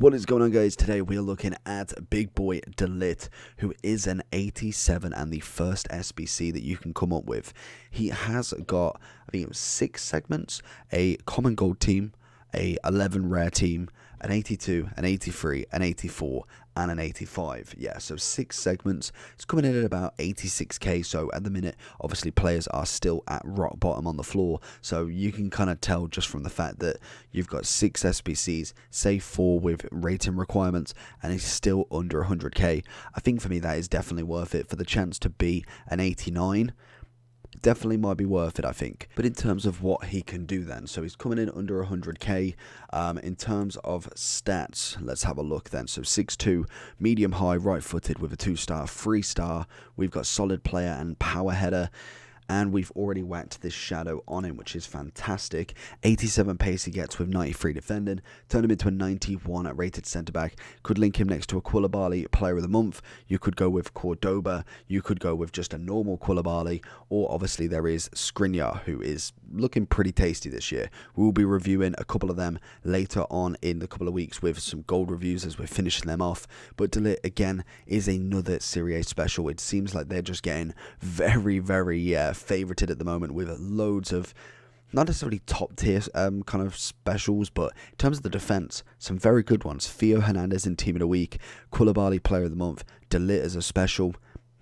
What is going on, guys? Today we are looking at big boy De Ligt, who is an 87 and the first SBC that you can come up with. He has got, I think it was 6 segments: a common gold team, a 11 rare team, an 82, an 83, an 84, and an 85. Yeah, so 6 segments. It's coming in at about 86k. So at the minute, obviously players are still at rock bottom on the floor. So you can kind of tell just from the fact that you've got 6 SBCs, say 4 with rating requirements, and it's still under 100k. I think for me that is definitely worth it. For the chance to be an 89, definitely might be worth it, I think. But in terms of what he can do then, so he's coming in under 100k. In terms of stats, let's have a look then. So 6'2", medium high, right footed with a 2-star, 3-star. We've got solid player and power header. And we've already whacked this shadow on him, which is fantastic. 87 pace he gets with 93 defending. Turn him into a 91 at rated centre-back. Could link him next to a Koulibaly, player of the month. You could go with Cordoba. You could go with just a normal Koulibaly. Or obviously there is Skriniar, who is looking pretty tasty this year. We'll be reviewing a couple of them later on in the couple of weeks with some gold reviews as we're finishing them off. But De Ligt, again, is another Serie A special. It seems like they're just getting very favorited at the moment with loads of not necessarily top tier kind of specials, but in terms of the defense, some very good ones. Theo Hernandez in team of the week, Koulibaly player of the month, De Ligt as a special.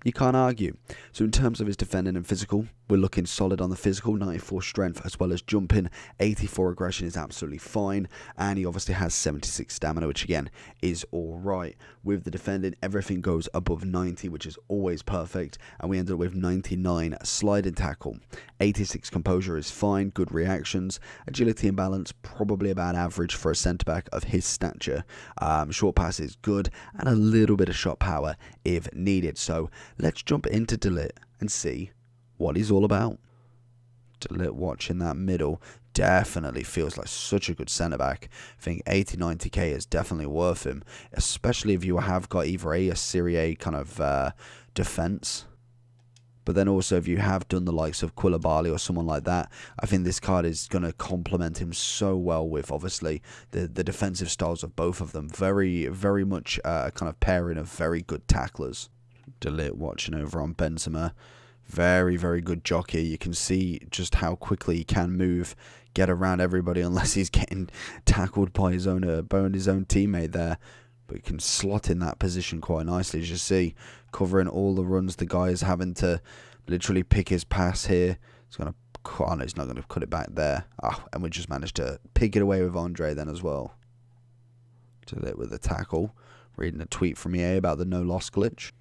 You can't argue. So in terms of his defending and physical, we're looking solid on the physical. 94 strength as well as jumping. 84 aggression is absolutely fine. And he obviously has 76 stamina, which again is alright. With the defending, everything goes above 90, which is always perfect. And we ended up with 99 sliding tackle. 86 composure is fine. Good reactions. Agility and balance, probably about average for a centre-back of his stature. Short pass is good. And a little bit of shot power if needed. So let's jump into De Ligt and see what he's all about. De Ligt watching that middle definitely feels like such a good centre-back. I think 80-90k is definitely worth him, especially if you have got either a Serie A kind of defence. But then also if you have done the likes of Koulibaly or someone like that, I think this card is going to complement him so well with obviously the defensive styles of both of them. Very much a kind of pairing of very good tacklers. De Ligt watching over on Benzema. Very good jockey. You can see just how quickly he can move, get around everybody unless he's getting tackled by his own teammate there. But he can slot in that position quite nicely, as you see, covering all the runs. The guy is having to literally pick his pass here. He's going to, oh no, he's not going to cut it back there. And we just managed to pick it away with Andre then as well. De Ligt with the tackle. Reading a tweet from EA about the no loss glitch.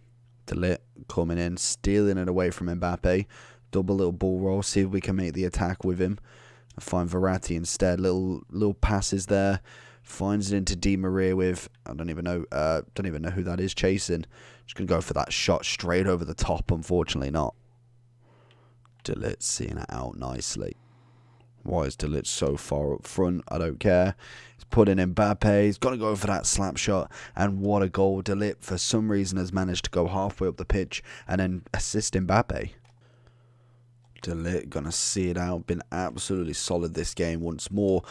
De Ligt coming in, stealing it away from Mbappe. Double little ball roll, see if we can make the attack with him. Find Verratti instead. Little passes there. Finds it into Di Maria with, I don't even know who that is chasing. Just gonna go for that shot straight over the top. Unfortunately not. De Ligt seeing it out nicely. Why is De Ligt so far up front? I don't care. He's putting Mbappe. He's got to go for that slap shot. And what a goal. De Ligt, for some reason, has managed to go halfway up the pitch and then assist Mbappe. De Ligt going to see it out. Been absolutely solid this game once more.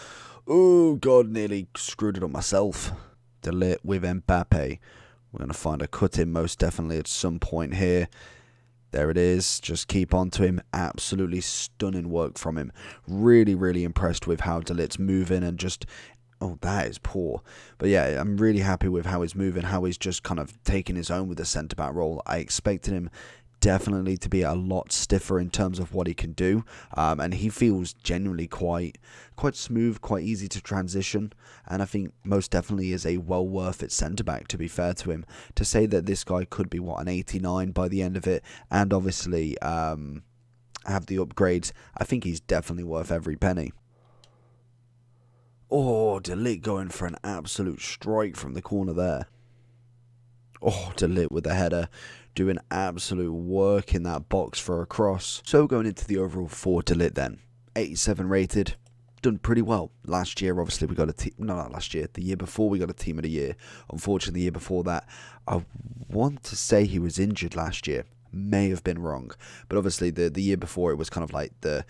Oh, God, nearly screwed it up myself. De Ligt with Mbappe. We're going to find a cut-in most definitely at some point here. There it is. Just keep on to him. Absolutely stunning work from him. Really impressed with how De Ligt's moving and just... Oh, that is poor. But yeah, I'm really happy with how he's moving, how he's just kind of taking his own with the centre-back role. I expected him definitely to be a lot stiffer in terms of what he can do, and he feels genuinely quite smooth, quite easy to transition, and I think most definitely is a well worth it centre back, to be fair to him. To say that this guy could be an 89 by the end of it, and obviously have the upgrades, I think he's definitely worth every penny. Oh, De Ligt going for an absolute strike from the corner there. Oh, De Ligt with the header, doing absolute work in that box for a cross. So going into the overall for De Ligt then, 87 rated, done pretty well. Last year, obviously, we got a team, no, not last year, the year before we got a team of the year. Unfortunately, the year before that, I want to say he was injured last year. may have been wrong. But obviously the year before, it was kind of like the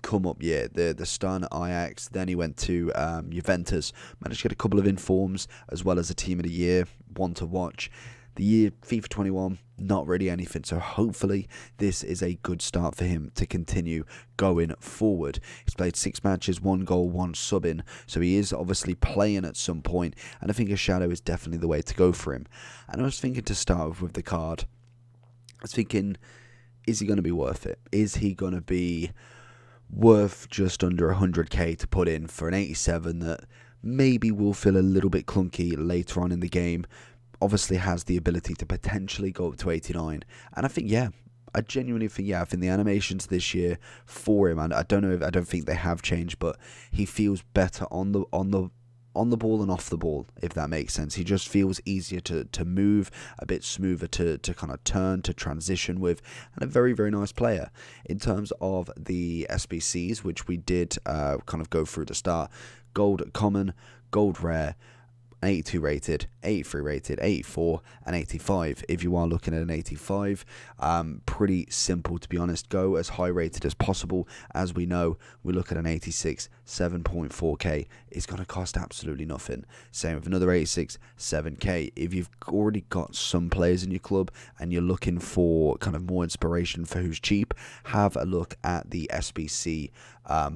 come up year, the stun Ajax, then he went to Juventus, managed to get a couple of informs as well as a team of the year, one to watch. The year FIFA 21, not really anything, so hopefully this is a good start for him to continue going forward. He's played 6 matches, 1 goal, 1 sub-in, so he is obviously playing at some point, and I think a shadow is definitely the way to go for him. And I was thinking to start with the card, I was thinking, is he going to be worth it? Is he going to be worth just under 100k to put in for an 87 that maybe will feel a little bit clunky later on in the game? Obviously has the ability to potentially go up to 89, and I think, yeah, I genuinely think, yeah, I think the animations this year for him, and I don't think they have changed, but he feels better on the ball and off the ball, if that makes sense. He just feels easier to move, a bit smoother to kind of turn, to transition with, and a very, very nice player. In terms of the SBCs, which we did kind of go through the start, gold common, gold rare, 82 rated, 83 rated, 84 and 85. If you are looking at an 85, pretty simple, to be honest. Go as high rated as possible. As we know, we look at an 86, 7.4k. It's going to cost absolutely nothing. Same with another 86, 7k. If you've already got some players in your club and you're looking for kind of more inspiration for who's cheap, have a look at the SBC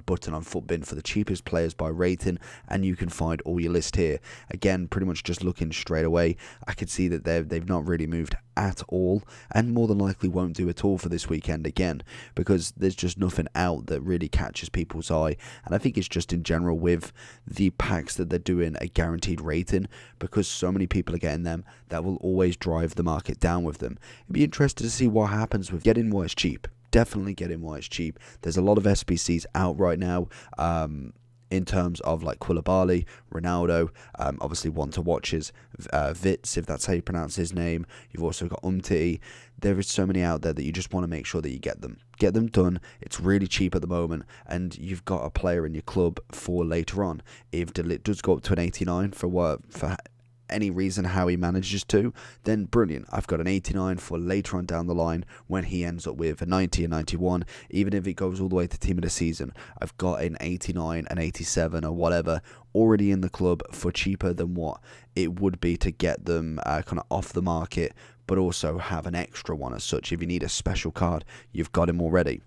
button on Footbin for the cheapest players by rating, and you can find all your list here. Again, pretty much just looking straight away, I could see that they've not really moved at all, and more than likely won't do at all for this weekend again, because there's just nothing out that really catches people's eye. And I think it's just in general with the packs that they're doing a guaranteed rating, because so many people are getting them, that will always drive the market down with them. It'd be interested to see what happens with getting what is cheap. Definitely get in while it's cheap. There's a lot of SBCs out right now, in terms of like Koulibaly, Ronaldo, obviously one to watch is Vitz, if that's how you pronounce his name. You've also got Umtiti. There is so many out there that you just want to make sure that you get them. Get them done. It's really cheap at the moment, and you've got a player in your club for later on. If De Ligt does go up to an 89 for any reason how he manages to, then brilliant. I've got an 89 for later on down the line when he ends up with a 90 and 91. Even if it goes all the way to team of the season, I've got an 89, an 87 or whatever already in the club for cheaper than what it would be to get them kind of off the market, but also have an extra one as such. If you need a special card, you've got him already.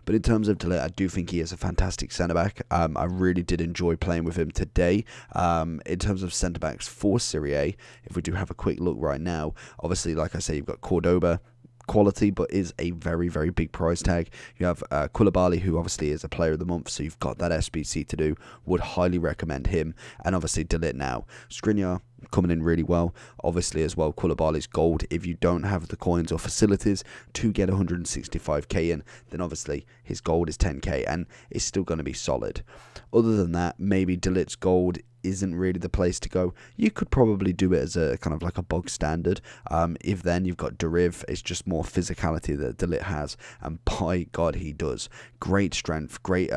But in terms of De Ligt, I do think he is a fantastic centre-back. I really did enjoy playing with him today. In terms of centre-backs for Serie A, if we do have a quick look right now, obviously, like I say, you've got Cordoba, quality, but is a very, very big price tag. You have Koulibaly, who obviously is a player of the month, so you've got that SBC to do. Would highly recommend him. And obviously De Ligt now. Skriniar coming in really well. Obviously as well, Koulibaly's gold. If you don't have the coins or facilities to get 165k in, then obviously his gold is 10k and it's still going to be solid. Other than that, maybe De Ligt's gold isn't really the place to go. You could probably do it as a kind of like a bog standard. If then you've got Deriv, it's just more physicality that De Ligt has, and by God he does. Great strength, great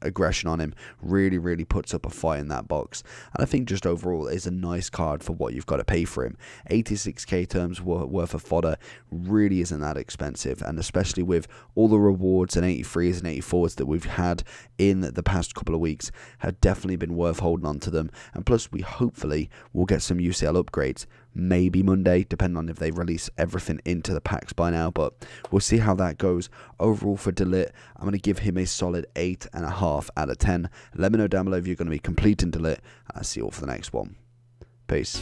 aggression on him, really puts up a fight in that box, and I think just overall is a nice card for what you've got to pay for him. 86k terms worth of fodder really isn't that expensive, and especially with all the rewards and 83s and 84s that we've had in the past couple of weeks, have definitely been worth holding on to them. And plus we hopefully will get some UCL upgrades, maybe Monday, depending on if they release everything into the packs by now, but we'll see how that goes. Overall for De Ligt, I'm going to give him a solid 8.5 out of 10. Let me know down below if you're going to be completing De Ligt, and I'll see you all for the next one. Peace.